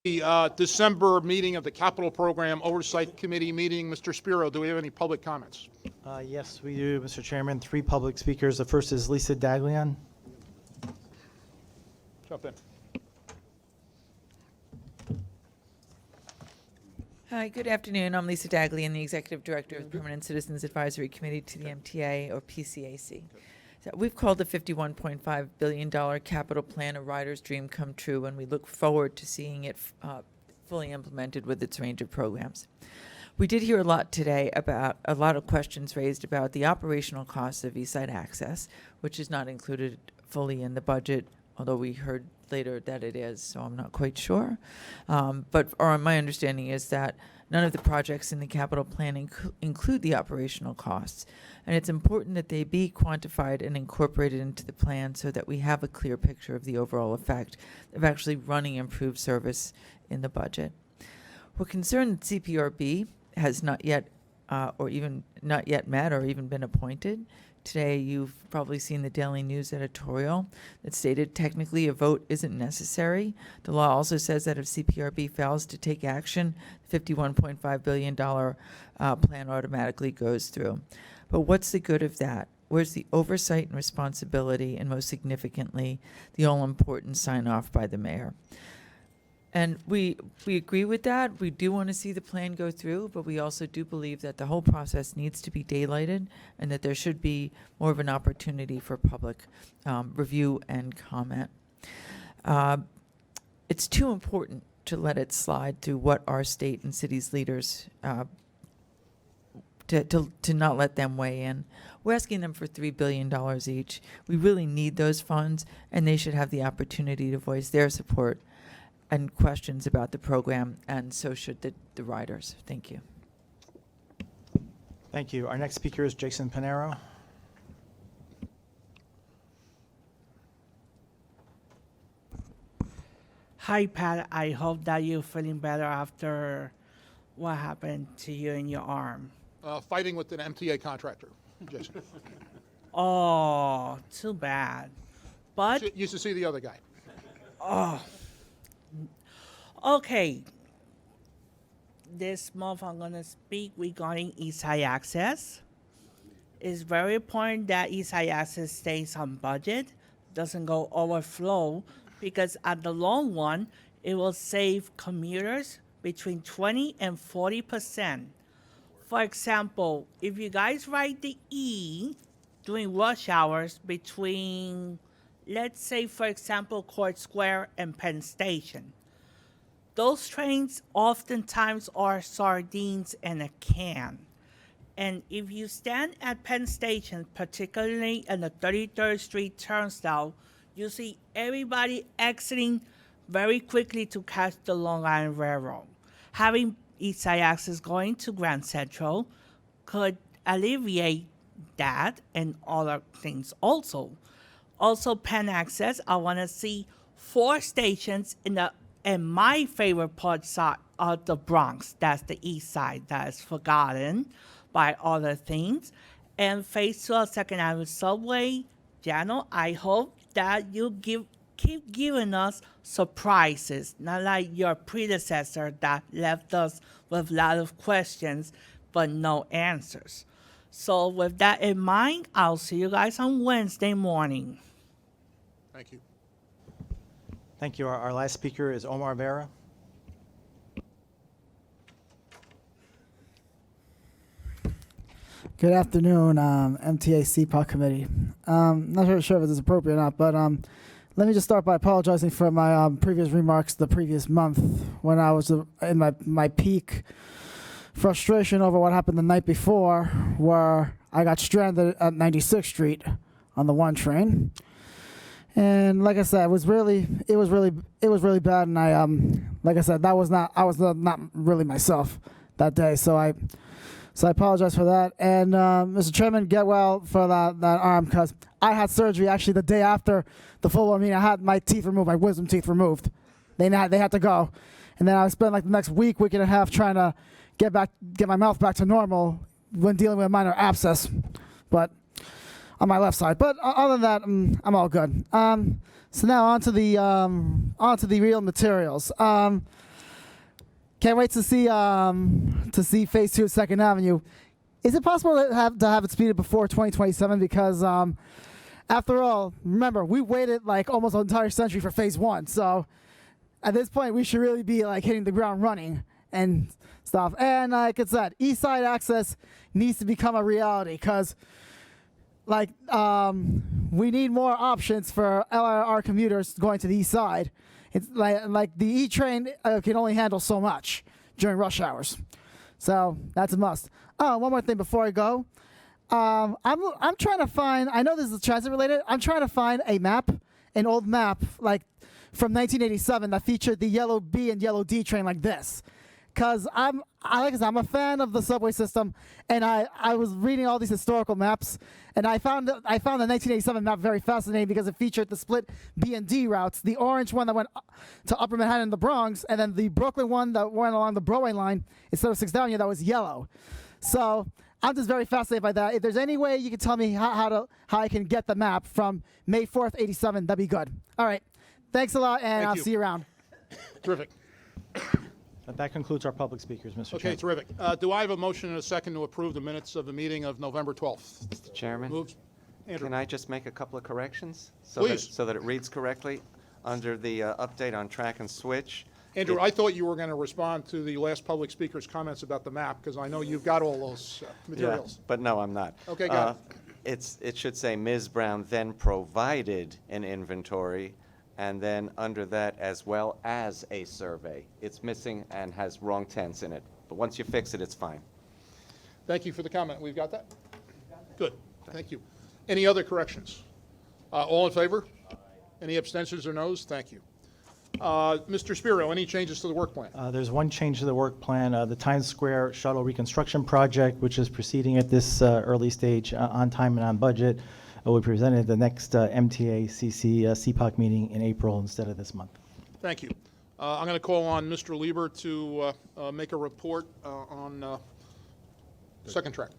The December meeting of the Capital Program Oversight Committee meeting. Mr. Spiro, do we have any public comments? Yes, we do, Mr. Chairman. 3 public speakers. The first is Lisa Daglian. Jump in. Hi, good afternoon. I'm Lisa Daglian, the Executive Director of the Permanent Citizens Advisory Committee to the MTA, or PCAC. So we've called the $51.5 billion capital plan a rider's dream come true, and we look forward to seeing it fully implemented with its range of programs. We did hear a lot today about a lot of questions raised about the operational costs of East Side Access, which is not included fully in the budget, although we heard later that it is, so I'm not quite sure. But my understanding is that none of the projects in the capital plan include the operational costs, and it's important that they be quantified and incorporated into the plan so that we have a clear picture of the overall effect of actually running improved service in the budget. We're concerned that CPRB has not yet met or even been appointed. Today, you've probably seen the Daily News editorial that stated technically a vote isn't necessary. The law also says that if CPRB fails to take action, the $51.5 billion plan automatically goes through. But what's the good of that? Where's the oversight and responsibility, and most significantly, the all-important sign-off by the mayor? And we agree with that. We do want to see the plan go through, but we also do believe that the whole process needs to be daylighted and that there should be more of an opportunity for public review and comment. It's too important to let it slide through what our state and city's leaders, to not let them weigh in. We're asking them for $3 billion each. We really need those funds, and they should have the opportunity to voice their support and questions about the program, and so should the riders. Thank you. Thank you. Our next speaker is Jason Panero. Hi, Pat. I hope that you're feeling better after what happened to you in your arm. Fighting with an MTA contractor, Jason. Oh, too bad. But Used to see the other guy. okay, this month I'm gonna speak regarding East Side Access. It's very important that East Side Access stays on budget, doesn't go overflow, because at the long run, it will save commuters between 20 and 40%. For example, if you guys ride the E during rush hours between, let's say, for example, Court Square and Penn Station, those trains oftentimes are sardines in a can. And if you stand at Penn Station, particularly in the 33rd Street turnstile, you see everybody exiting very quickly to catch the Long Island Railroad. Having East Side Access going to Grand Central could alleviate that and other things also. Also, Penn Access, I want to see 4 stations in my favorite part of the Bronx. That's the East Side. That is forgotten by other things. And phase 2 of 2nd Avenue Subway, Jano, I hope that you keep giving us surprises, not like your predecessor that left us with a lot of questions but no answers. So with that in mind, I'll see you guys on Wednesday morning. Thank you. Thank you. Our last speaker is Omar Vera. Good afternoon, MTA CPOC committee. Not really sure if this is appropriate or not, but let me just start by apologizing for my previous remarks the previous month when I was in my peak frustration over what happened the night before, where I got stranded at 96th Street on the 1 train. And like I said, it was really bad. And I, like I said, I was not really myself that day. So I apologize for that. And Mr. Chairman, get well for that arm, because I had surgery actually the day after the full meeting. I had my teeth removed, my wisdom teeth removed. They had to go, and then I spent like the next week and a half trying to get my mouth back to normal when dealing with a minor abscess, but on my left side. But other than that, I'm all good. So now onto the real materials. Can't wait to see Phase 2 of Second Avenue. Is it possible to have it speeded before 2027? Because after all, remember, we waited like almost an entire century for Phase 1. So at this point, we should really be like hitting the ground running and stuff. And like I said, East Side access needs to become a reality because like we need more options for LRR commuters going to the East Side. It's like the E train can only handle so much during rush hours, so that's a must. Oh, one more thing before I go, I'm trying to find. I know this is transit related. I'm trying to find a map, an old map like from 1987 that featured the yellow B and yellow D train like this. Cause I'm a fan of the subway system, and I was reading all these historical maps, and I found the 1987 map very fascinating because it featured the split B and D routes, the orange one that went to Upper Manhattan and the Bronx, and then the Brooklyn one that went along the Broadway line instead of 6th Avenue that was yellow. So I'm just very fascinated by that. If there's any way you can tell me how I can get the map from May 4th, 87, that'd be good. All right, thanks a lot, and Thank I'll you. see you around. Terrific. That concludes our public speakers, Mr. Okay, Chairman. terrific. Do I have a motion and a second to approve the minutes of the meeting of November 12th? Mr. Chairman, Moves. Andrew. can I just make a couple of corrections? Please. So that it reads correctly under the update on track and switch. Andrew, it- I thought you were going to respond to the last public speaker's comments about the map, because I know you've got all those materials. Yeah, but no, I'm not. Okay, got It should say Ms. Brown then provided an inventory, and then under that, as well as a survey. It's missing and has wrong tense in it. But once you fix it, it's fine. Thank you for the comment. We've got that? Good. Thank you. Any other corrections? All in favor? Any abstentions or noes? Thank you. Mr. Spiro, any changes to the work plan? There's one change to the work plan, the Times Square shuttle reconstruction project, which is proceeding at this early stage on time and on budget. Will be presented at the next MTA CC CPOC meeting in April instead of this month. Thank you. I'm going to call on Mr. Lieber to make a report on second track.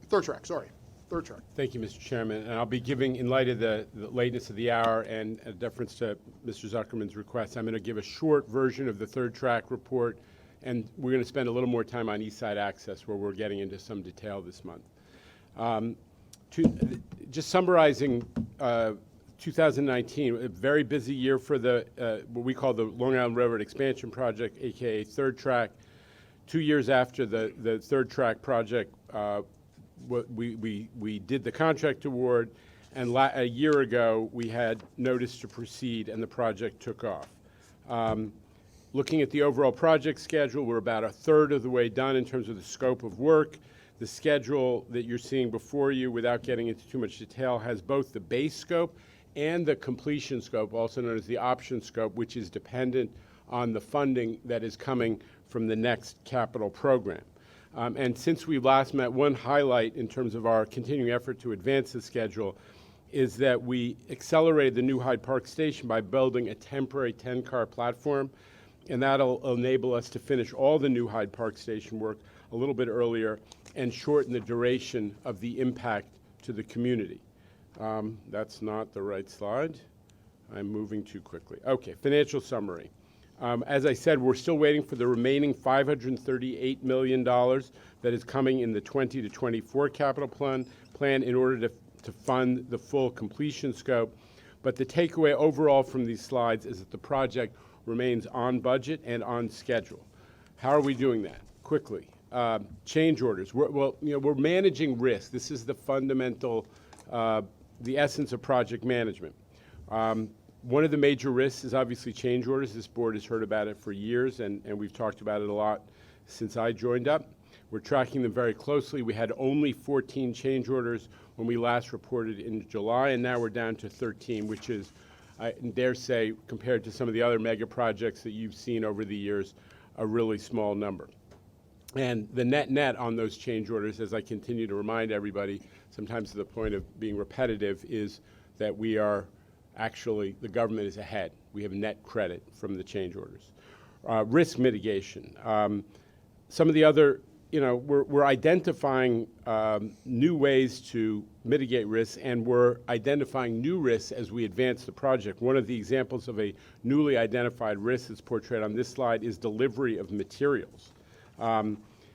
Third track, sorry. Third track. Thank you, Mr. Chairman. And I'll be giving, in light of the lateness of the hour and a deference to Mr. Zuckerman's request, I'm going to give a short version of the third track report, and we're going to spend a little more time on East Side Access, where we're getting into some detail this month. Just summarizing 2019, a very busy year for the what we call the Long Island Railroad Expansion Project, aka Third Track. 2 years after the Third Track project, we did the contract award, and a year ago we had notice to proceed, and the project took off. Looking at the overall project schedule, we're about a third of the way done in terms of the scope of work. The schedule that you're seeing before you, without getting into too much detail, has both the base scope and the completion scope, also known as the option scope, which is dependent on the funding that is coming from the next capital program. And since we last met, one highlight in terms of our continuing effort to advance the schedule is that we accelerated the new Hyde Park station by building a temporary 10-car platform, and that'll enable us to finish all the new Hyde Park station work a little bit earlier and shorten the duration of the impact to the community. That's not the right slide. I'm moving too quickly. Okay, financial summary. As I said, we're still waiting for the remaining $538 million that is coming in the 20 to 24 capital plan in order to fund the full completion scope. But the takeaway overall from these slides is that the project remains on budget and on schedule. How are we doing that? Quickly. Change orders. We're managing risk. This is the fundamental, the essence of project management. One of the major risks is obviously change orders. This board has heard about it for years, and we've talked about it a lot since I joined up. We're tracking them very closely. We had only 14 change orders when we last reported in July, and now we're down to 13, which is, I dare say, compared to some of the other mega projects that you've seen over the years, a really small number. And the net on those change orders, as I continue to remind everybody, sometimes to the point of being repetitive, is that we are actually, the government is ahead. We have net credit from the change orders. Risk mitigation. Some of the other we're identifying new ways to mitigate risks, and we're identifying new risks as we advance the project. One of the examples of a newly identified risk that's portrayed on this slide is delivery of materials.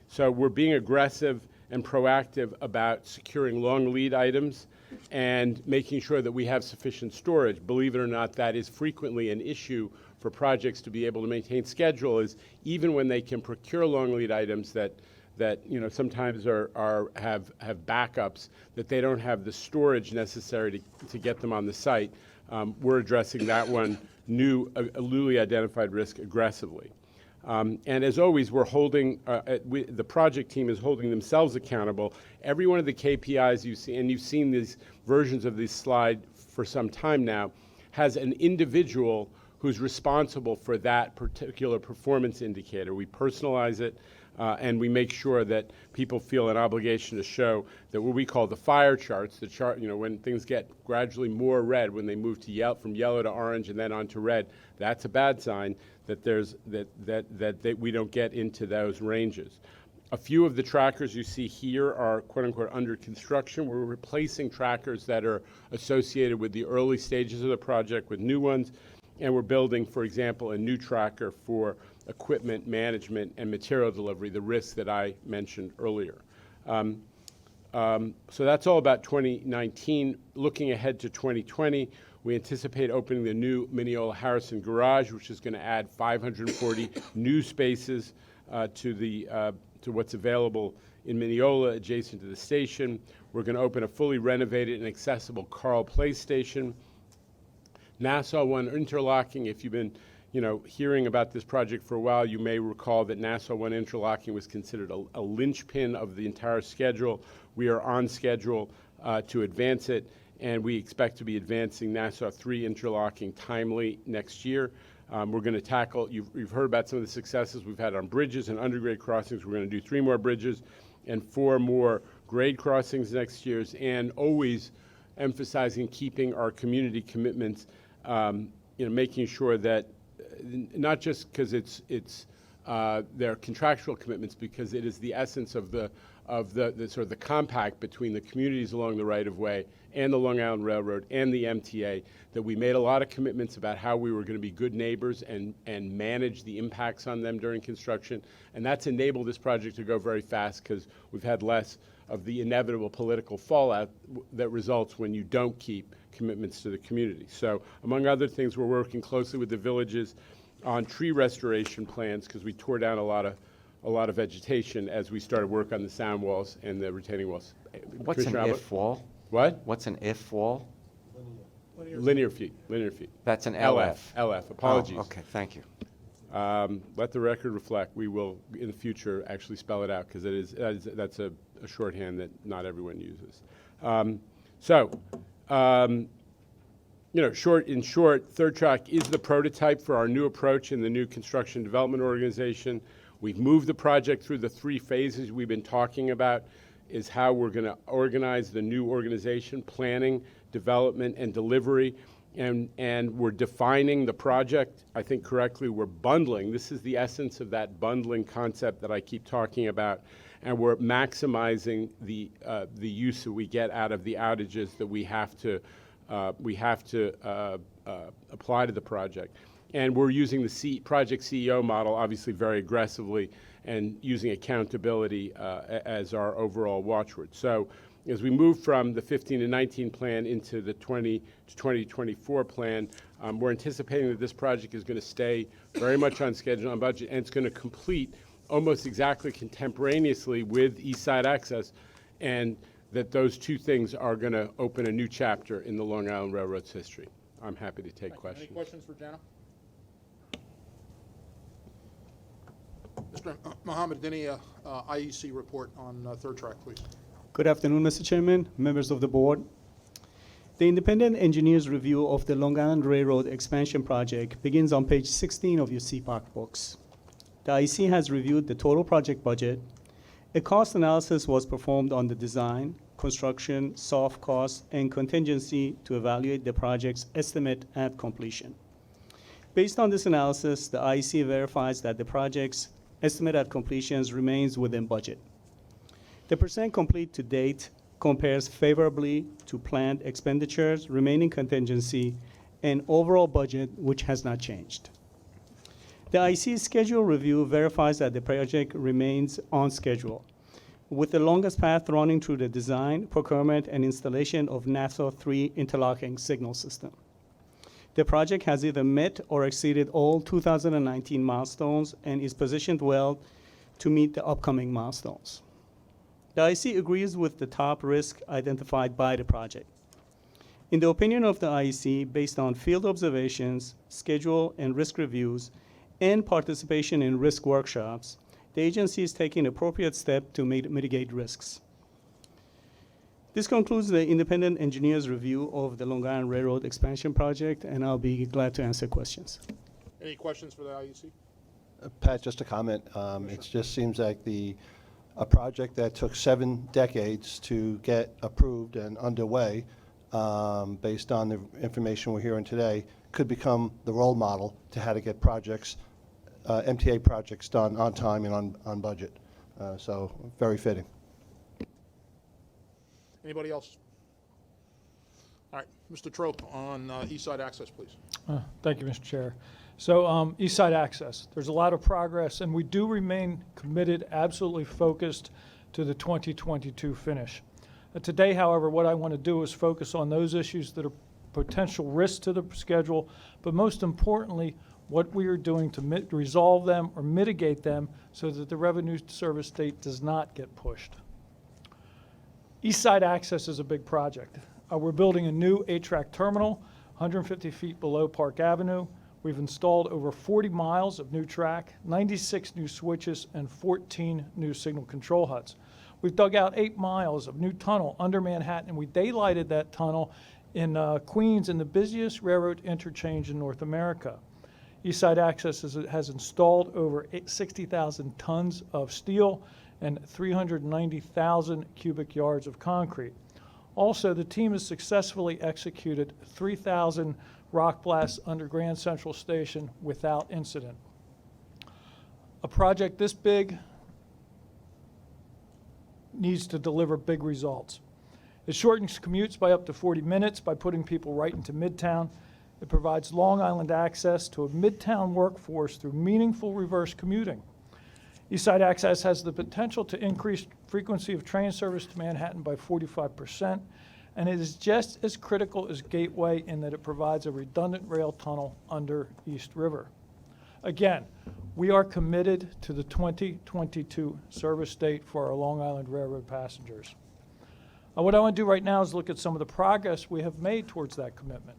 So we're being aggressive and proactive about securing long lead items and making sure that we have sufficient storage. Believe it or not, that is frequently an issue for projects to be able to maintain schedule, is even when they can procure long lead items that sometimes have backups, that they don't have the storage necessary to get them on the site. We're addressing that one a newly identified risk aggressively. And as always, we're holding, the project team is holding themselves accountable. Every one of the KPIs you see, and you've seen these versions of this slide for some time now, has an individual who's responsible for that particular performance indicator. We personalize it, and we make sure that people feel an obligation to show that what we call the fire charts, the chart, when things get gradually more red, when they move to from yellow to orange and then on to red, that's a bad sign that we don't get into those ranges. A few of the trackers you see here are quote unquote under construction. We're replacing trackers that are associated with the early stages of the project with new ones. And we're building, for example, a new tracker for equipment management and material delivery, the risks that I mentioned earlier. So that's all about 2019. Looking ahead to 2020, we anticipate opening the new Mineola Harrison garage, which is going to add 540 new spaces to what's available in Mineola, adjacent to the station. We're going to open a fully renovated and accessible Carl Place station. Nassau One interlocking, if you've been hearing about this project for a while, you may recall that Nassau One interlocking was considered a linchpin of the entire schedule. We are on schedule to advance it, and we expect to be advancing Nassau 3 interlocking timely next year. We're going to tackle, you've heard about some of the successes we've had on bridges and undergrade crossings. We're going to do 3 more bridges and 4 more grade crossings next year, and always emphasizing keeping our community commitments, making sure that not just because it's their contractual commitments, because it is the essence of the sort of the compact between the communities along the right-of-way and the Long Island Railroad and the MTA, that we made a lot of commitments about how we were going to be good neighbors and manage the impacts on them during construction. And that's enabled this project to go very fast because we've had less of the inevitable political fallout that results when you don't keep commitments to the community. So among other things, we're working closely with the villages on tree restoration plans because we tore down a lot of vegetation as we started work on the sound walls and the retaining walls. What's an if wall? What? What's an if wall? Linear feet. That's an LF. LF, apologies. Oh, okay, thank you. Let the record reflect. We will, in the future, actually spell it out because that's a shorthand that not everyone uses. In short, Third Track is the prototype for our new approach in the new construction development organization. We've moved the project through the 3 phases we've been talking about, is how we're going to organize the new organization, planning, development, and delivery. And we're defining the project, I think correctly. We're bundling. This is the essence of that bundling concept that I keep talking about. And we're maximizing the use that we get out of the outages that we have to apply to the project. And we're using the project CEO model, obviously very aggressively, and using accountability as our overall watchword. So as we move from the 15 to 19 plan into the 20 to 2024 plan, we're anticipating that this project is going to stay very much on schedule, on budget, and it's going to complete almost exactly contemporaneously with East Side Access, and that those 2 things are going to open a new chapter in the Long Island Railroad's history. I'm happy to take questions. Any questions for Jana? Mr. Mohammed, any IEC report on Third Track, please? Good afternoon, Mr. Chairman, members of the board. The independent engineer's review of the Long Island Railroad expansion project begins on page 16 of your CPOC books. The IEC has reviewed the total project budget. A cost analysis was performed on the design, construction, soft costs, and contingency to evaluate the project's estimate at completion. Based on this analysis, the IEC verifies that the project's Estimate at completions remains within budget. The percent complete to date compares favorably to planned expenditures, remaining contingency, and overall budget, which has not changed. The IC schedule review verifies that the project remains on schedule, with the longest path running through the design, procurement, and installation of NASA 3 interlocking signal system. The project has either met or exceeded all 2019 milestones and is positioned well to meet the upcoming milestones. The IC agrees with the top risk identified by the project. In the opinion of the IEC, based on field observations, schedule and risk reviews, and participation in risk workshops, the agency is taking appropriate steps to mitigate risks. This concludes the independent engineer's review of the Long Island Railroad expansion project, and I'll be glad to answer questions. Any questions for the IEC? Pat, just a comment. It just seems like a project that took 7 decades to get approved and underway, based on the information we're hearing today, could become the role model to how to get projects, MTA projects done on time and on budget. So very fitting. Anybody else? All right, Mr. Trope on East Side Access, please. Thank you, Mr. Chair. So East Side Access, there's a lot of progress, and we do remain committed, absolutely focused to the 2022 finish. Today, however, what I want to do is focus on those issues that are potential risks to the schedule, but most importantly, what we are doing to resolve them or mitigate them so that the revenue service date does not get pushed. East Side Access is a big project. We're building a new 8-track terminal, 150 feet below Park Avenue. We've installed over 40 miles of new track, 96 new switches, and 14 new signal control huts. We've dug out 8 miles of new tunnel under Manhattan, and we daylighted that tunnel in Queens, in the busiest railroad interchange in North America. East Side Access has installed over 60,000 tons of steel and 390,000 cubic yards of concrete. Also, the team has successfully executed 3,000 rock blasts under Grand Central Station without incident. A project this big needs to deliver big results. It shortens commutes by up to 40 minutes by putting people right into Midtown. It provides Long Island access to a Midtown workforce through meaningful reverse commuting. East Side Access has the potential to increase frequency of train service to Manhattan by 45%, and it is just as critical as Gateway in that it provides a redundant rail tunnel under East River. Again, we are committed to the 2022 service date for our Long Island Railroad passengers. What I want to do right now is look at some of the progress we have made towards that commitment.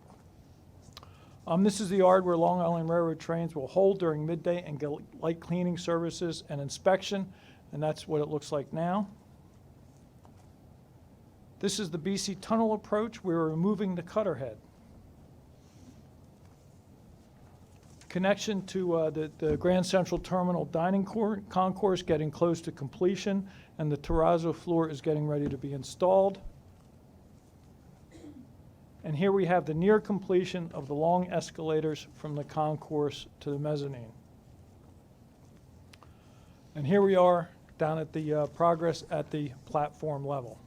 This is the yard where Long Island Railroad trains will hold during midday and get light cleaning services and inspection, and that's what it looks like now. This is the BC Tunnel approach. We're removing the cutter head. Connection to the Grand Central Terminal dining concourse getting close to completion, and the terrazzo floor is getting ready to be installed. And here we have the near completion of the long escalators from the concourse to the mezzanine. And here we are down at the progress at the platform level.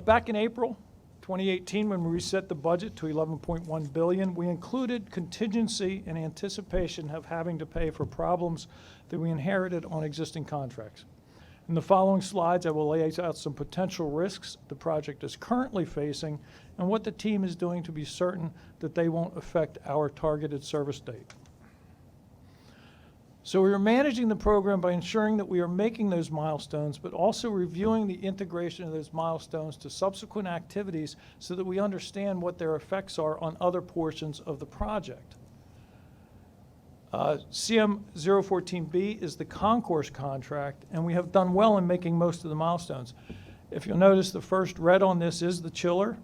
Back in April 2018, when we reset the budget to $11.1 billion, we included contingency in anticipation of having to pay for problems that we inherited on existing contracts. In the following slides, I will lay out some potential risks the project is currently facing and what the team is doing to be certain that they won't affect our targeted service date. So we are managing the program by ensuring that we are making those milestones, but also reviewing the integration of those milestones to subsequent activities so that we understand what their effects are on other portions of the project. CM 014B is the concourse contract, and we have done well in making most of the milestones. If you'll notice, the first red on this is the chiller,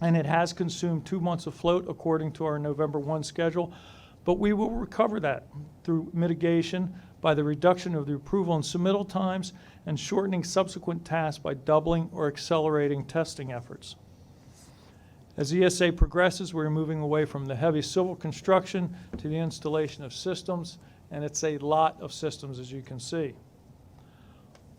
and it has consumed 2 months of float according to our November 1 schedule, but we will recover that through mitigation by the reduction of the approval and submittal times and shortening subsequent tasks by doubling or accelerating testing efforts. As ESA progresses, we're moving away from the heavy civil construction to the installation of systems, and it's a lot of systems, as you can see.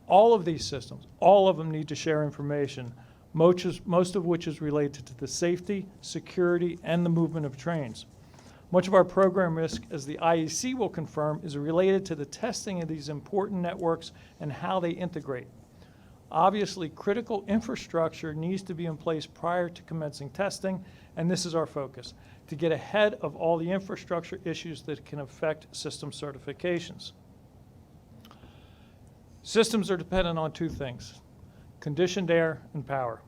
All of these systems, all of them need to share information, most of which is related to the safety, security, and the movement of trains. Much of our program risk, as the IEC will confirm, is related to the testing of these important networks and how they integrate. Obviously, critical infrastructure needs to be in place prior to commencing testing, and this is our focus, to get ahead of all the infrastructure issues that can affect system certifications. Systems are dependent on two things: conditioned air and power.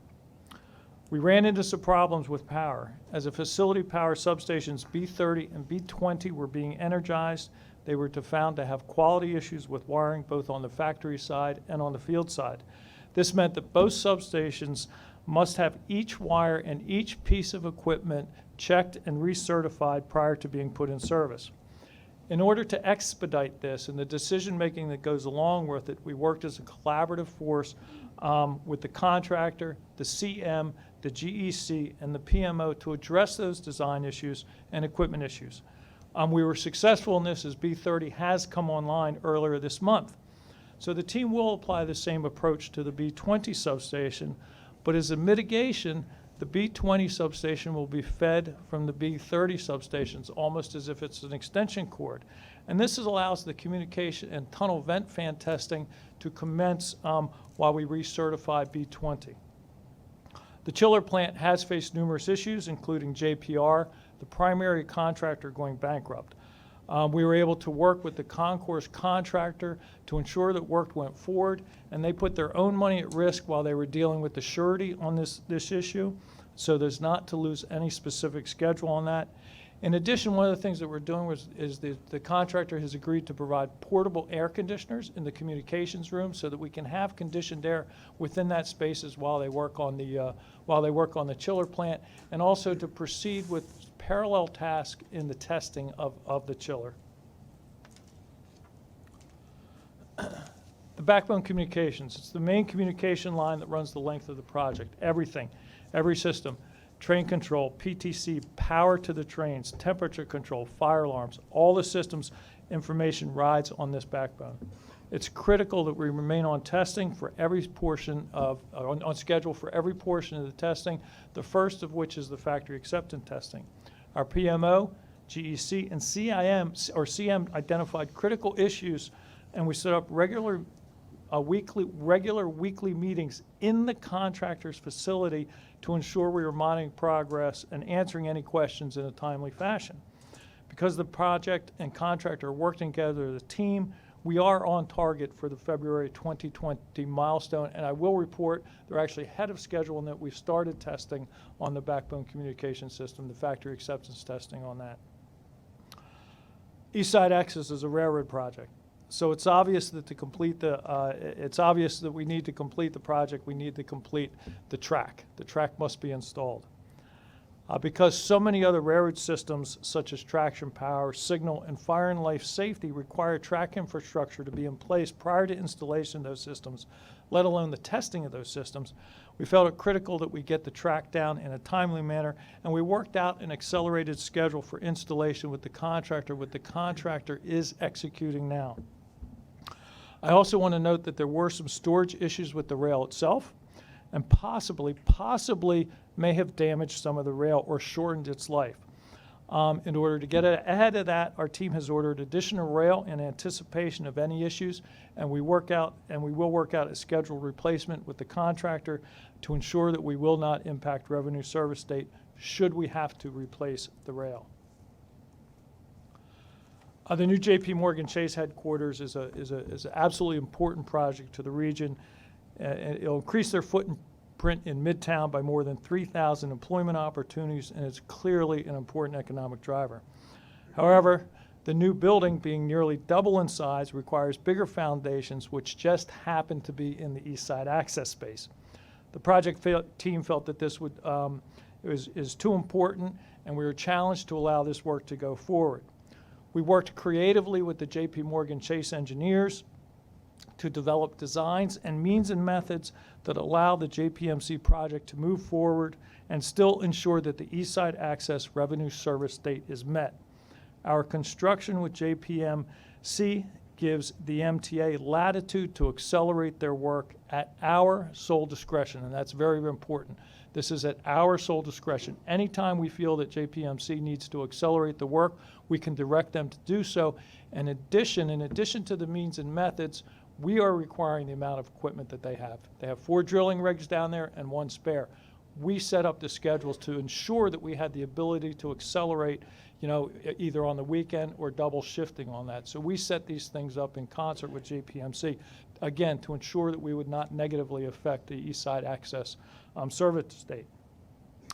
We ran into some problems with power. As a facility power substations B30 and B20 were being energized, they were found to have quality issues with wiring both on the factory side and on the field side. This meant that both substations must have each wire and each piece of equipment checked and recertified prior to being put in service. In order to expedite this and the decision-making that goes along with it, we worked as a collaborative force with the contractor, the CM, the GEC, and the PMO to address those design issues and equipment issues. We were successful in this as B30 has come online earlier this month. So the team will apply the same approach to the B20 substation, but as a mitigation, the B20 substation will be fed from the B30 substations, almost as if it's an extension cord. And this allows the communication and tunnel vent fan testing to commence while we recertify B20. The chiller plant has faced numerous issues, including JPR, the primary contractor, going bankrupt. We were able to work with the concourse contractor to ensure that work went forward, and they put their own money at risk while they were dealing with the surety on this issue, so there's not to lose any specific schedule on that. In addition, one of the things that we're doing is the contractor has agreed to provide portable air conditioners in the communications room so that we can have conditioned air within that spaces while they work on the chiller plant, and also to proceed with parallel tasks in the testing of the chiller. The backbone communications, it's the main communication line that runs the length of the project. Everything, every system, train control, PTC, power to the trains, temperature control, fire alarms, all the systems information rides on this backbone. It's critical that we remain on testing for every portion on schedule for every portion of the testing, the first of which is the factory acceptance testing. Our PMO, GEC, and CM identified critical issues, and we set up regular weekly meetings in the contractor's facility to ensure we were monitoring progress and answering any questions in a timely fashion. Because the project and contractor are working together as a team, we are on target for the February 2020 milestone, and I will report they're actually ahead of schedule and that we've started testing on the backbone communication system, the factory acceptance testing on that. East Side Access is a railroad project. So it's obvious that we need to complete the project, we need to complete the track. The track must be installed. Because so many other railroad systems, such as traction power, signal, and fire and life safety, require track infrastructure to be in place prior to installation of those systems, let alone the testing of those systems, we felt it critical that we get the track down in a timely manner, and we worked out an accelerated schedule for installation with the contractor, what the contractor is executing now. I also want to note that there were some storage issues with the rail itself, and possibly may have damaged some of the rail or shortened its life. In order to get ahead of that, our team has ordered additional rail in anticipation of any issues, and we will work out a scheduled replacement with the contractor to ensure that we will not impact revenue service date should we have to replace the rail. The new J.P. Morgan Chase headquarters is an absolutely important project to the region. It'll increase their footprint in Midtown by more than 3,000 employment opportunities, and it's clearly an important economic driver. However, the new building, being nearly double in size, requires bigger foundations, which just happen to be in the East Side Access space. The project team felt that this is too important, and we were challenged to allow this work to go forward. We worked creatively with the J.P. Morgan Chase engineers to develop designs and means and methods that allow the JPMC project to move forward and still ensure that the East Side Access revenue service date is met. Our construction with JPMC gives the MTA latitude to accelerate their work at our sole discretion, and that's very important. This is at our sole discretion. Anytime we feel that JPMC needs to accelerate the work, we can direct them to do so. In addition to the means and methods, we are requiring the amount of equipment that they have. They have 4 drilling rigs down there and 1 spare. We set up the schedules to ensure that we had the ability to accelerate, either on the weekend or double shifting on that. So we set these things up in concert with JPMC, again, to ensure that we would not negatively affect the East Side Access service date.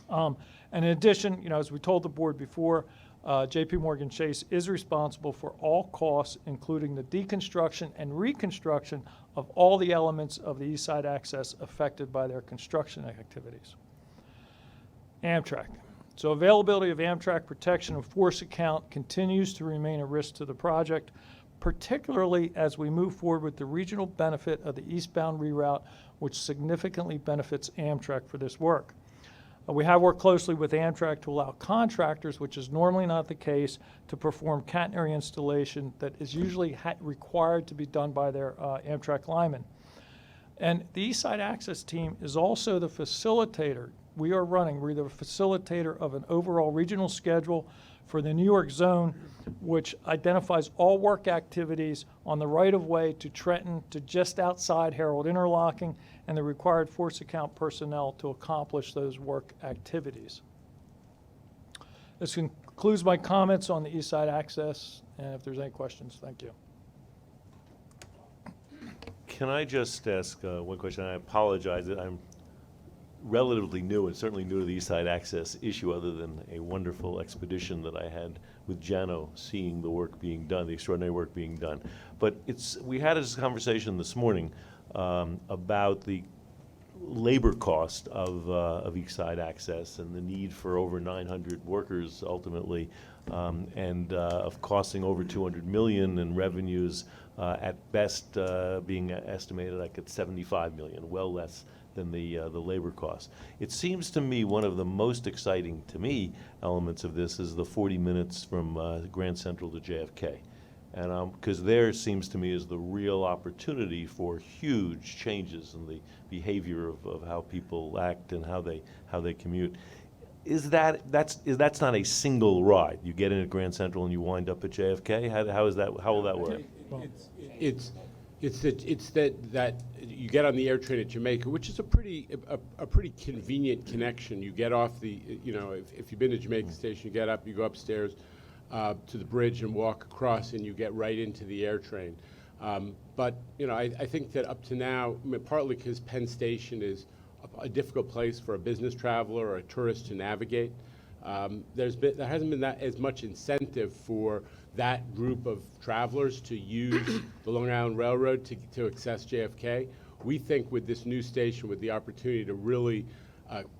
And in addition, as we told the board before, JP Morgan Chase is responsible for all costs, including the deconstruction and reconstruction of all the elements of the East Side Access affected by their construction activities. Amtrak. So availability of Amtrak protection and force account continues to remain a risk to the project, particularly as we move forward with the regional benefit of the eastbound reroute, which significantly benefits Amtrak for this work. We have worked closely with Amtrak to allow contractors, which is normally not the case, to perform catenary installation that is usually required to be done by their Amtrak linemen. And the East Side Access team is also the facilitator. We're the facilitator of an overall regional schedule for the New York zone, which identifies all work activities on the right-of-way to Trenton to just outside Harold Interlocking and the required force account personnel to accomplish those work activities. This concludes my comments on the East Side Access, and if there's any questions, thank you. Can I just ask one question? I apologize that I'm relatively new and certainly new to the East Side Access issue, other than a wonderful expedition that I had with Jano, seeing the work being done, the extraordinary work being done. But we had this conversation this morning about the labor cost of East Side Access and the need for over 900 workers ultimately, and of costing over $200 million, and revenues at best being estimated like at $75 million, well less than the labor costs. It seems to me one of the most exciting, to me, elements of this is the 40 minutes from Grand Central to JFK. And because there seems to me is the real opportunity for huge changes in the behavior of how people act and how they commute. That's not a single ride? You get in at Grand Central and you wind up at JFK? How will that work? It's that you get on the air train at Jamaica, which is a pretty convenient connection. You get off if you've been to Jamaica Station, you get up, you go upstairs to the bridge and walk across, and you get right into the air train. But I think that up to now, partly because Penn Station is a difficult place for a business traveler or a tourist to navigate, there hasn't been that as much incentive for that group of travelers to use the Long Island Railroad to access JFK. We think with this new station, with the opportunity to really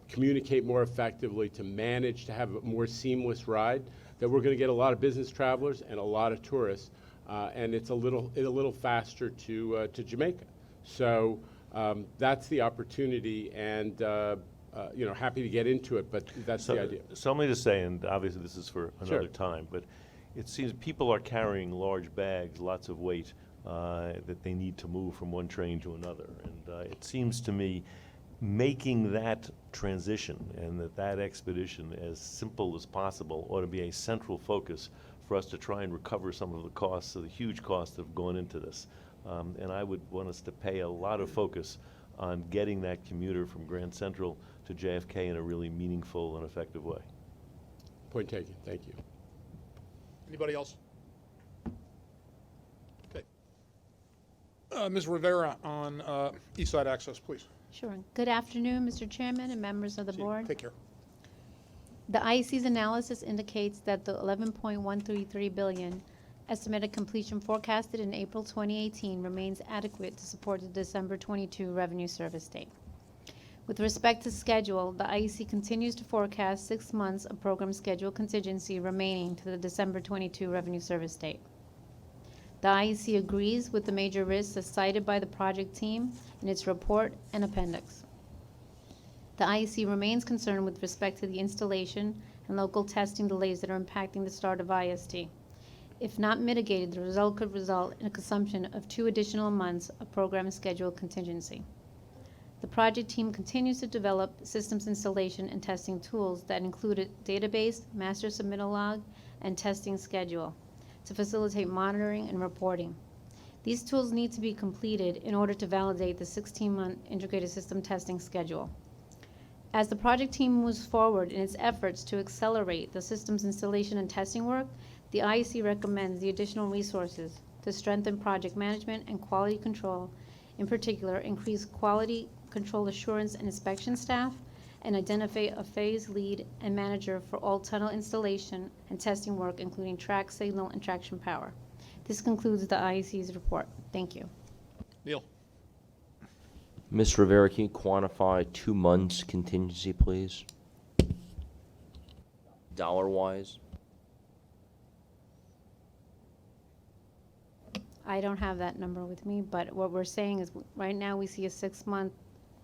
communicate more effectively, to manage to have a more seamless ride, that we're going to get a lot of business travelers and a lot of tourists, and it's a little faster to Jamaica. So that's the opportunity, and happy to get into it, but that's the idea. So let me just say, and obviously this is for another Sure. time, but it seems people are carrying large bags, lots of weight that they need to move from one train to another, and it seems to me making that transition and that expedition as simple as possible ought to be a central focus for us to try and recover some of the costs, of the huge costs that have gone into this. And I would want us to pay a lot of focus on getting that commuter from Grand Central to JFK in a really meaningful and effective way. Point taken. Thank you. Anybody else? Okay. Ms. Rivera on East Side Access, please. Sure. Good afternoon, Mr. Chairman and members of the board. Take care. The IEC's analysis indicates that the $11.133 billion estimated completion forecasted in April 2018 remains adequate to support the December 22 revenue service date. With respect to schedule, the IEC continues to forecast 6 months of program schedule contingency remaining to the December 22 revenue service date. The IEC agrees with the major risks as cited by the project team in its report and appendix. The IEC remains concerned with respect to the installation and local testing delays that are impacting the start of IST. If not mitigated, the result could result in a consumption of 2 additional months of program schedule contingency. The project team continues to develop systems installation and testing tools that include a database, master submittal log, and testing schedule to facilitate monitoring and reporting. These tools need to be completed in order to validate the 16-month integrated system testing schedule. As the project team moves forward in its efforts to accelerate the systems installation and testing work, the IEC recommends the additional resources to strengthen project management and quality control, in particular, increase quality control assurance and inspection staff, and identify a phase lead and manager for all tunnel installation and testing work, including track, signal, and traction power. This concludes the IEC's report. Thank you. Neil? Ms. Rivera, can you quantify 2 months contingency, please? Dollar-wise? I don't have that number with me, but what we're saying is right now we see a 6-month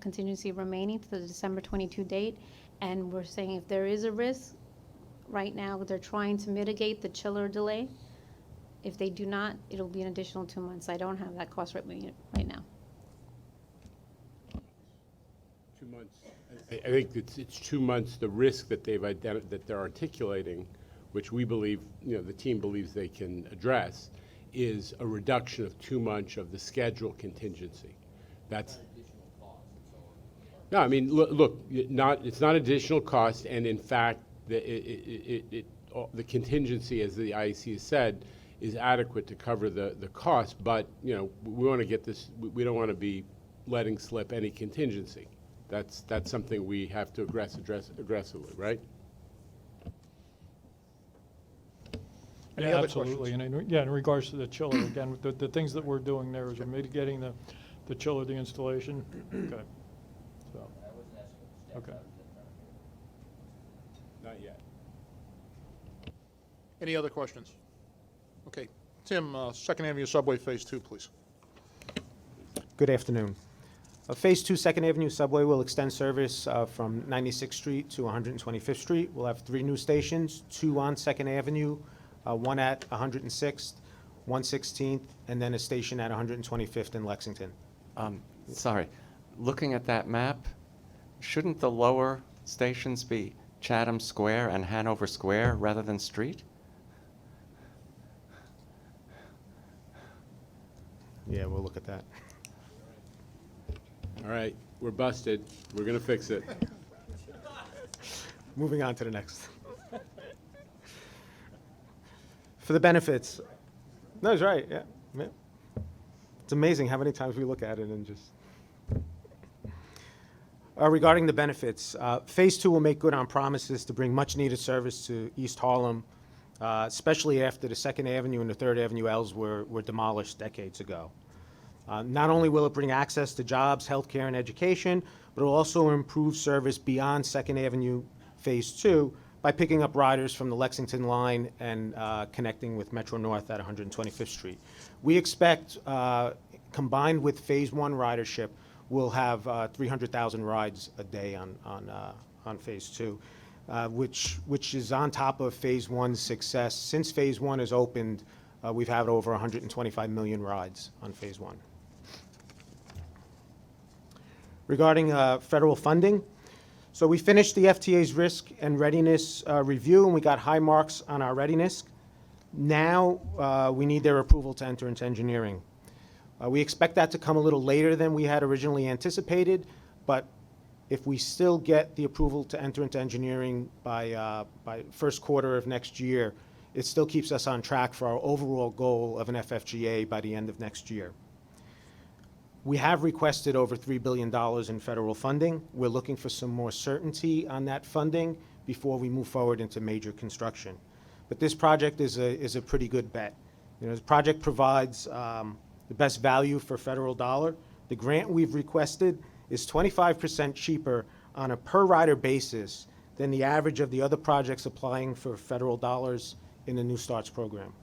contingency remaining to the December 22 date, and we're saying if there is a risk, right now they're trying to mitigate the chiller delay. If they do not, it'll be an additional 2 months. I don't have that cost right now. 2 months. I think it's 2 months. The risk that they've that they're articulating, which we believe, the team believes they can address, is a reduction of 2 months of the schedule contingency. That's no. I mean, look. It's not additional cost, and in fact, the contingency, as the IEC has said, is adequate to cover the cost. But we want to get this. We don't want to be letting slip any contingency. That's something we have to address aggressively, right? Any Yeah, other absolutely. questions? And in regards to the chiller, again, the things that we're doing there is we're mitigating the chiller, the installation. Okay. So, okay. Not yet. Any other questions? Okay. Tim, Second Avenue Subway Phase 2, please. Good afternoon. Phase 2 Second Avenue Subway will extend service from 96th Street to 125th Street. We'll have 3 new stations, 2 on Second Avenue, 1 at 106th, 116th, and then a station at 125th in Lexington. Sorry, looking at that map, shouldn't the lower stations be Chatham Square and Hanover Square rather than Street? Yeah, we'll look at that. All right, we're busted. We're going to fix it. Moving on to the next. For the benefits. No, it's right, yeah. It's amazing how many times we look at it and just. Regarding the benefits, Phase 2 will make good on promises to bring much-needed service to East Harlem, especially after the 2nd Avenue and the 3rd Avenue Ls were demolished decades ago. Not only will it bring access to jobs, healthcare, and education, but it will also improve service beyond 2nd Avenue Phase 2 by picking up riders from the Lexington line and connecting with Metro North at 125th Street. We expect, combined with Phase 1 ridership, we'll have 300,000 rides a day on Phase 2, which is on top of Phase 1's success. Since Phase 1 has opened, we've had over 125 million rides on Phase 1. Regarding federal funding, so we finished the FTA's risk and readiness review, and we got high marks on our readiness. Now we need their approval to enter into engineering. We expect that to come a little later than we had originally anticipated, but if we still get the approval to enter into engineering by first quarter of next year, it still keeps us on track for our overall goal of an FFGA by the end of next year. We have requested over $3 billion in federal funding. We're looking for some more certainty on that funding before we move forward into major construction. But this project is a pretty good bet. The project provides the best value for federal dollar. The grant we've requested is 25% cheaper on a per rider basis than the average of the other projects applying for federal dollars in the New Starts program.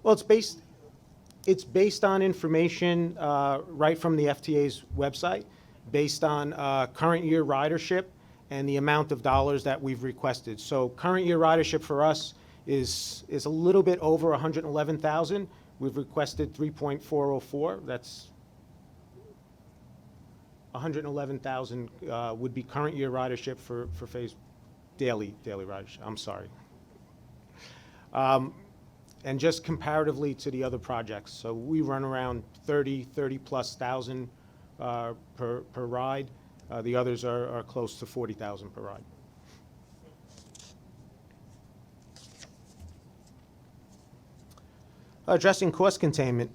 Well, it's based on information right from the FTA's website, based on current year ridership and the amount of dollars that we've requested. So current year ridership for us is a little bit over 111,000. We've requested 3.404. That's 111,000 would be current year ridership for phase daily ridership. I'm sorry. And just comparatively to the other projects. So we run around 30 plus thousand per ride. The others are close to 40,000 per ride. Addressing cost containment.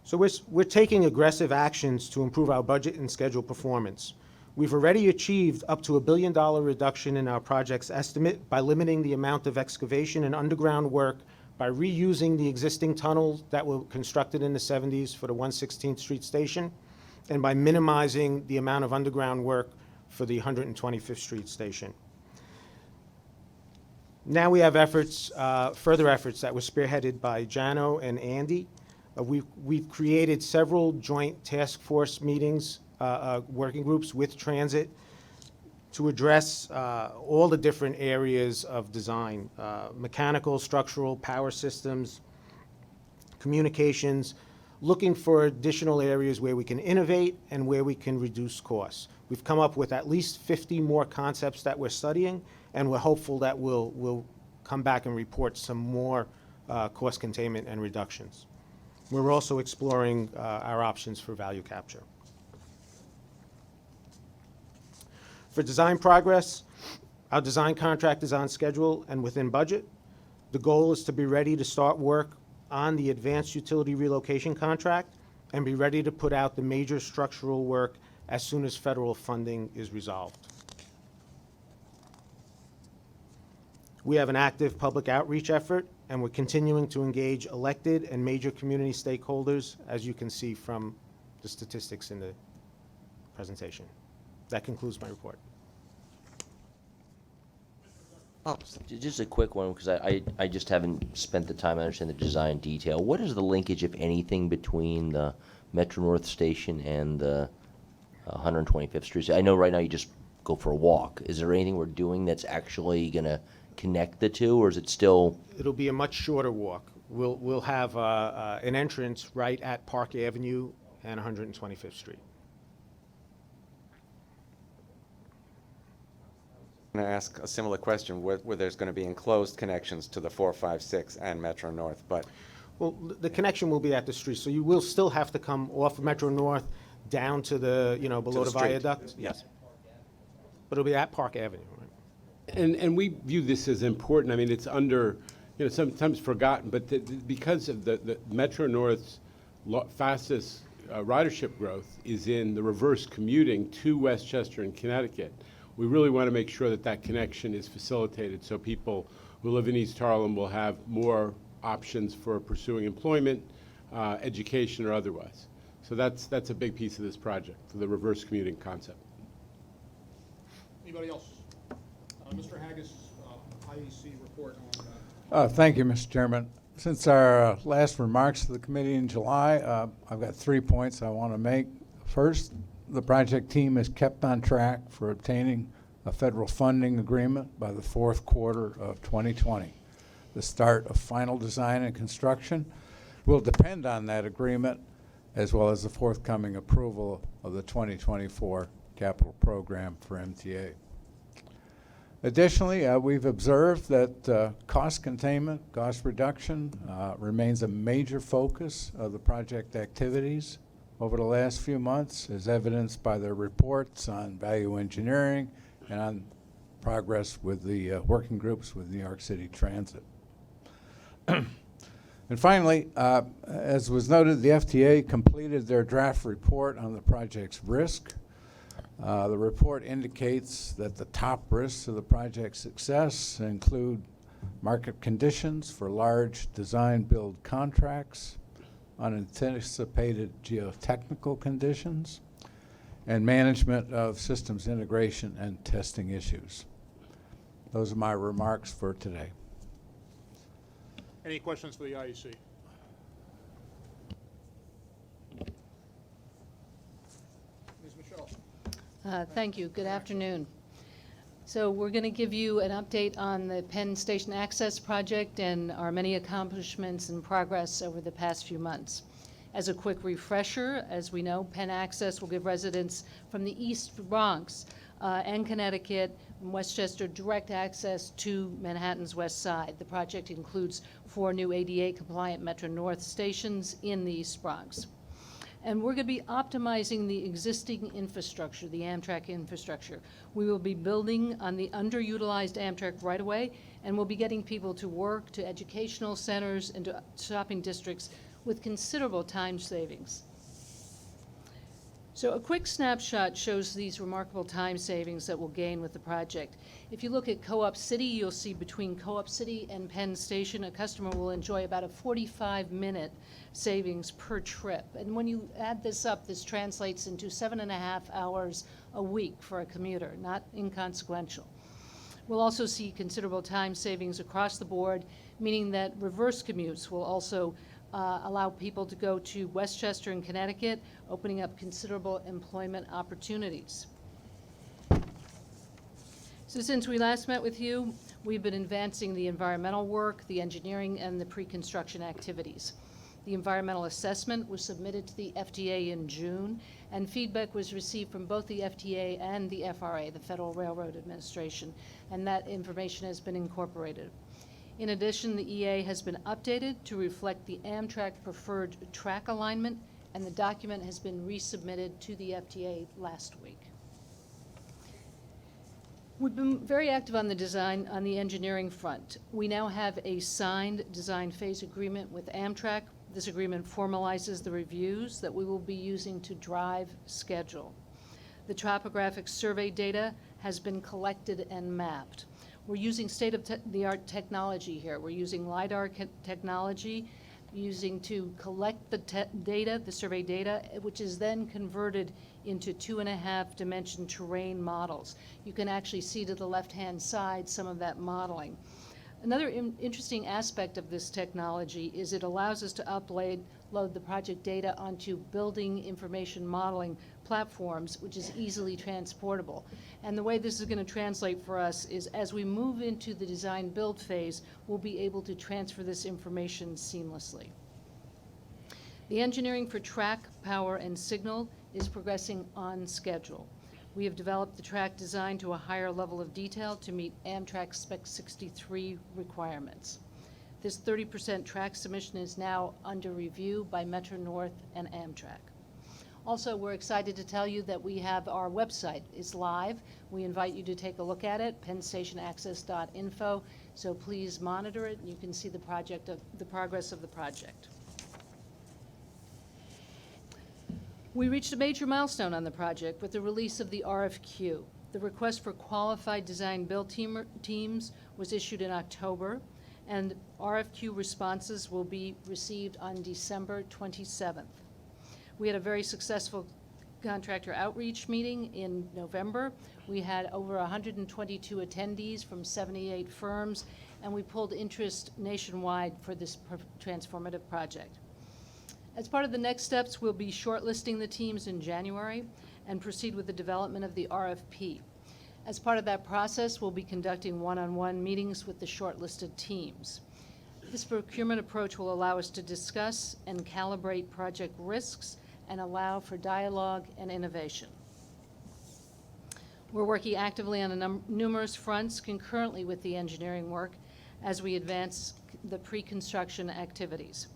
So we're taking aggressive actions to improve our budget and schedule performance. We've already achieved up to $1 billion reduction in our project's estimate by limiting the amount of excavation and underground work, by reusing the existing tunnels that were constructed in the 70s for the 116th Street station, and by minimizing the amount of underground work for the 125th Street station. Now we have efforts, further efforts that were spearheaded by Jano and Andy. We've created several joint task force meetings, working groups with transit to address all the different areas of design, mechanical, structural, power systems, communications, looking for additional areas where we can innovate and where we can reduce costs. We've come up with at least 50 more concepts that we're studying, and we're hopeful that we'll come back and report some more cost containment and reductions. We're also exploring our options for value capture. For design progress, our design contract is on schedule and within budget. The goal is to be ready to start work on the advanced utility relocation contract and be ready to put out the major structural work as soon as federal funding is resolved. We have an active public outreach effort, and we're continuing to engage elected and major community stakeholders, as you can see from the statistics in the presentation. That concludes my report. Oh, just a quick one, because I just haven't spent the time to understand the design detail. What is the linkage, if anything, between the Metro North Station and the 125th Street? I know right now you just go for a walk. Is there anything we're doing that's actually going to connect the two, or is it still? It'll be a much shorter walk. We'll have an entrance right at Park Avenue and 125th Street. I'm going to ask a similar question, where there's going to be enclosed connections to the 456 and Metro North, but Well, the connection will be at the street, so you will still have to come off of Metro North down to the, below the street. viaduct. Yes. But it'll be at Park Avenue, right? And we view this as important. I mean, it's under, sometimes forgotten, but because of the Metro North's fastest ridership growth is in the reverse commuting to Westchester and Connecticut. We really want to make sure that that connection is facilitated so people who live in East Harlem will have more options for pursuing employment, education, or otherwise. So that's a big piece of this project, for the reverse commuting concept. Anybody else? Mr. Haggis, IEC report on Thank you, Mr. Chairman. Since our last remarks to the committee in July, I've got 3 points I want to make. First, the project team is kept on track for obtaining a federal funding agreement by the fourth quarter of 2020. The start of final design and construction will depend on that agreement, as well as the forthcoming approval of the 2024 capital program for MTA. Additionally, we've observed that cost containment, cost reduction remains a major focus of the project activities over the last few months, as evidenced by the reports on value engineering and on progress with the working groups with New York City Transit. And finally, as was noted, the FTA completed their draft report on the project's risk. The report indicates that the top risks of the project's success include market conditions for large design-build contracts, unanticipated geotechnical conditions, and management of systems integration and testing issues. Those are my remarks for today. Any questions for the IEC? Thank you. Good afternoon. So we're going to give you an update on the Penn Station Access Project and our many accomplishments and progress over the past few months. As a quick refresher, as we know, Penn Access will give residents from the East Bronx and Connecticut and Westchester direct access to Manhattan's West Side. The project includes 4 new ADA-compliant Metro North stations in the East Bronx. And we're going to be optimizing the existing infrastructure, the Amtrak infrastructure. We will be building on the underutilized Amtrak right-of-way, and we'll be getting people to work, to educational centers, and to shopping districts with considerable time savings. So a quick snapshot shows these remarkable time savings that we'll gain with the project. If you look at Co-op City, you'll see between Co-op City and Penn Station, a customer will enjoy about a 45-minute savings per trip. And when you add this up, this translates into 7.5 hours a week for a commuter, not inconsequential. We'll also see considerable time savings across the board, meaning that reverse commutes will also allow people to go to Westchester and Connecticut, opening up considerable employment opportunities. So since we last met with you, we've been advancing the environmental work, the engineering, and the pre-construction activities. The environmental assessment was submitted to the FTA in June, and feedback was received from both the FTA and the FRA, the Federal Railroad Administration, and that information has been incorporated. In addition, the EA has been updated to reflect the Amtrak preferred track alignment, and the document has been resubmitted to the FTA last week. We've been very active on the engineering front. We now have a signed design phase agreement with Amtrak. This agreement formalizes the reviews that we will be using to drive schedule. The topographic survey data has been collected and mapped. We're using state-of-the-art technology here. We're using LiDAR technology, to collect the data, the survey data, which is then converted into 2.5-dimension terrain models. You can actually see to the left-hand side some of that modeling. Another interesting aspect of this technology is it allows us to upload the project data onto building information modeling platforms, which is easily transportable. And the way this is going to translate for us is as we move into the design build phase, we'll be able to transfer this information seamlessly. The engineering for track, power, and signal is progressing on schedule. We have developed the track design to a higher level of detail to meet Amtrak Spec 63 requirements. This 30% track submission is now under review by Metro North and Amtrak. Also, we're excited to tell you that we have our website is live. We invite you to take a look at it, pennstationaccess.info. So please monitor it, and you can see the progress of the project. We reached a major milestone on the project with the release of the RFQ. The request for qualified design build teams was issued in October, and RFQ responses will be received on December 27th. We had a very successful contractor outreach meeting in November. We had over 122 attendees from 78 firms, and we pulled interest nationwide for this transformative project. As part of the next steps, we'll be shortlisting the teams in January and proceed with the development of the RFP. As part of that process, we'll be conducting one-on-one meetings with the shortlisted teams. This procurement approach will allow us to discuss and calibrate project risks and allow for dialogue and innovation. We're working actively on numerous fronts concurrently with the engineering work as we advance the pre-construction activities.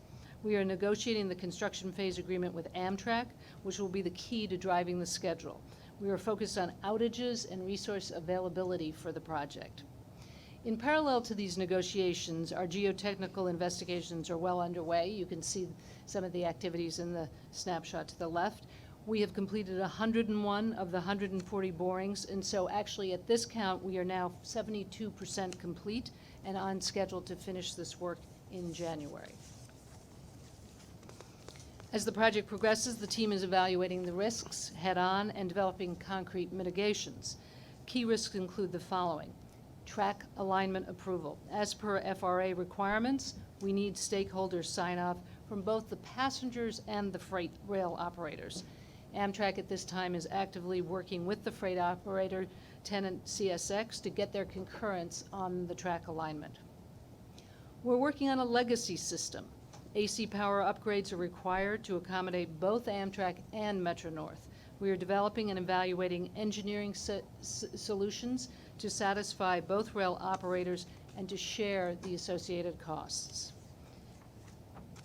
We are negotiating the construction phase agreement with Amtrak, which will be the key to driving the schedule. We are focused on outages and resource availability for the project. In parallel to these negotiations, our geotechnical investigations are well underway. You can see some of the activities in the snapshot to the left. We have completed 101 of the 140 borings, and so actually at this count, we are now 72% complete and on schedule to finish this work in January. As the project progresses, the team is evaluating the risks head-on and developing concrete mitigations. Key risks include the following: track alignment approval. As per FRA requirements, we need stakeholder sign-off from both the passengers and the freight rail operators. Amtrak at this time is actively working with the freight operator tenant CSX to get their concurrence on the track alignment. We're working on a legacy system. AC power upgrades are required to accommodate both Amtrak and Metro-North. We are developing and evaluating engineering solutions to satisfy both rail operators and to share the associated costs.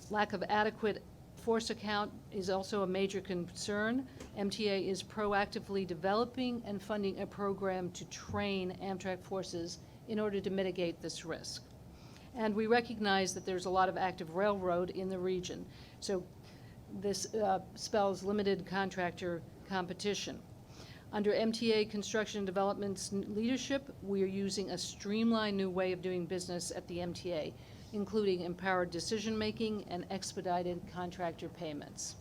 Lack of adequate force account is also a major concern. MTA is proactively developing and funding a program to train Amtrak forces in order to mitigate this risk. And we recognize that there's a lot of active railroad in the region, so this spells limited contractor competition. Under MTA Construction Development's leadership, we are using a streamlined new way of doing business at the MTA, including empowered decision-making and expedited contractor payments.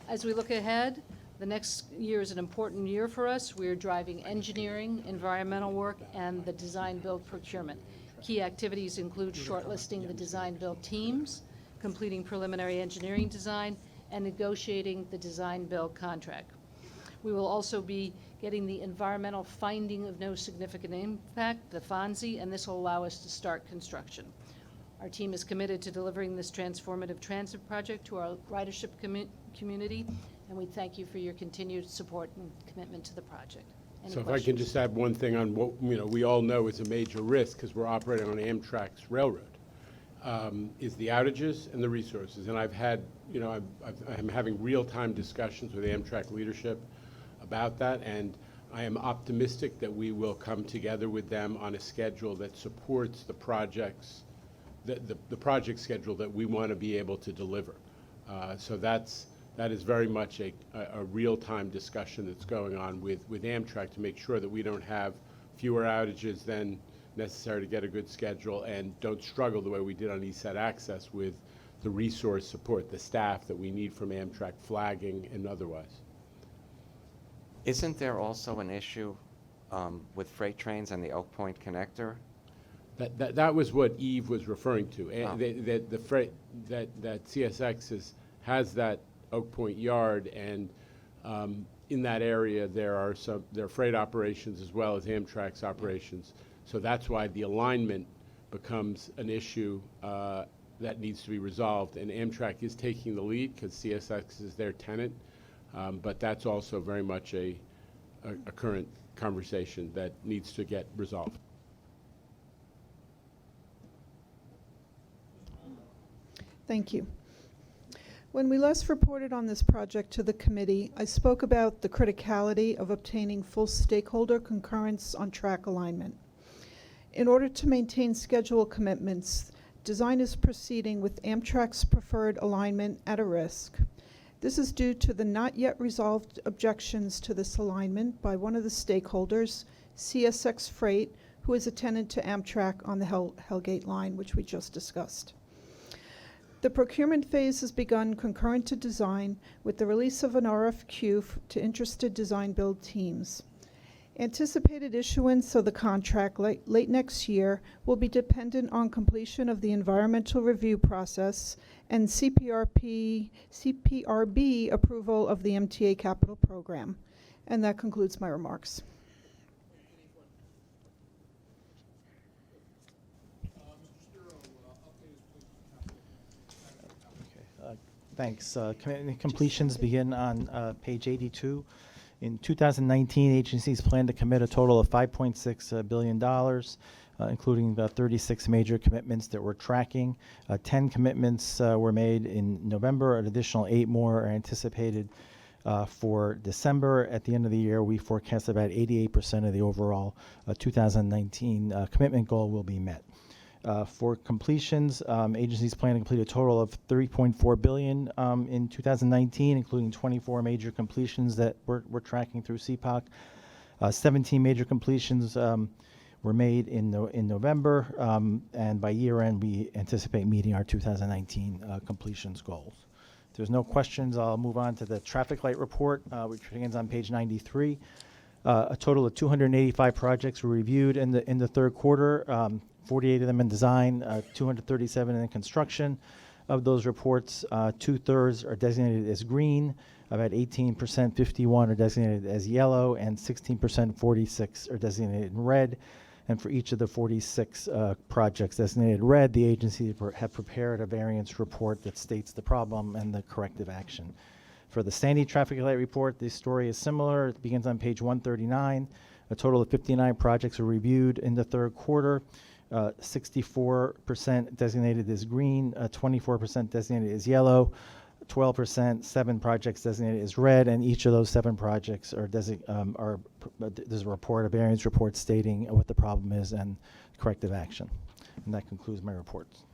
As we look ahead, the next year is an important year for us. We are driving engineering, environmental work, and the design-build procurement. Key activities include shortlisting the design-build teams, completing preliminary engineering design, and negotiating the design-build contract. We will also be getting the environmental finding of no significant impact, the FONSI, and this will allow us to start construction. Our team is committed to delivering this transformative transit project to our ridership community, and we thank you for your continued support and commitment to the project. Any So if I questions? can just add one thing on what, we all know is a major risk because we're operating on Amtrak's railroad, is the outages and the resources. And I've had, I'm having real-time discussions with Amtrak leadership about that, and I am optimistic that we will come together with them on a schedule that supports the projects, the project schedule that we want to be able to deliver. So that is very much a real-time discussion that's going on with Amtrak to make sure that we don't have fewer outages than necessary to get a good schedule and don't struggle the way we did on East Side Access with the resource support, the staff that we need from Amtrak flagging and otherwise. Isn't there also an issue with freight trains and the Oak Point connector? That was what Eve was referring to. Oh. The freight that CSX has that Oak Point yard, and in that area there are freight operations as well as Amtrak's operations. So that's why the alignment becomes an issue that needs to be resolved. And Amtrak is taking the lead because CSX is their tenant, but that's also very much a current conversation that needs to get resolved. Thank you. When we last reported on this project to the committee, I spoke about the criticality of obtaining full stakeholder concurrence on track alignment. In order to maintain schedule commitments, design is proceeding with Amtrak's preferred alignment at a risk. This is due to the not yet resolved objections to this alignment by one of the stakeholders, CSX Freight, who is a tenant to Amtrak on the Hellgate line, which we just discussed. The procurement phase has begun concurrent to design with the release of an RFQ to interested design-build teams. Anticipated issuance of the contract late next year will be dependent on completion of the environmental review process and CPRB approval of the MTA capital program. And that concludes my remarks. Thanks. Completions begin on page 82. In 2019, agencies plan to commit a total of $5.6 billion, including the 36 major commitments that we're tracking. 10 commitments were made in November. An additional 8 more are anticipated for December. At the end of the year, we forecast about 88% of the overall 2019 commitment goal will be met. For completions, agencies plan to complete a total of $3.4 billion in 2019, including 24 major completions that we're tracking through CPOC. 17 major completions were made in November, and by year end, we anticipate meeting our 2019 completions goals. If there's no questions, I'll move on to the traffic light report, which begins on page 93. A total of 285 projects were reviewed in the third quarter. 48 of them in design, 237 in construction. Of those reports, 2/3 are designated as green, About 18%, 51 are designated as yellow, and 16%, 46 are designated in red. And for each of the 46 projects designated red, the agency have prepared a variance report that states the problem and the corrective action. For the Sandy traffic light report, the story is similar. It begins on page 139. A total of 59 projects were reviewed in the third quarter. 64% designated as green, 24% designated as yellow, 12%, 7 projects designated as red, and each of those 7 projects there's a report, a variance report stating what the problem is and corrective action. And that concludes my reports.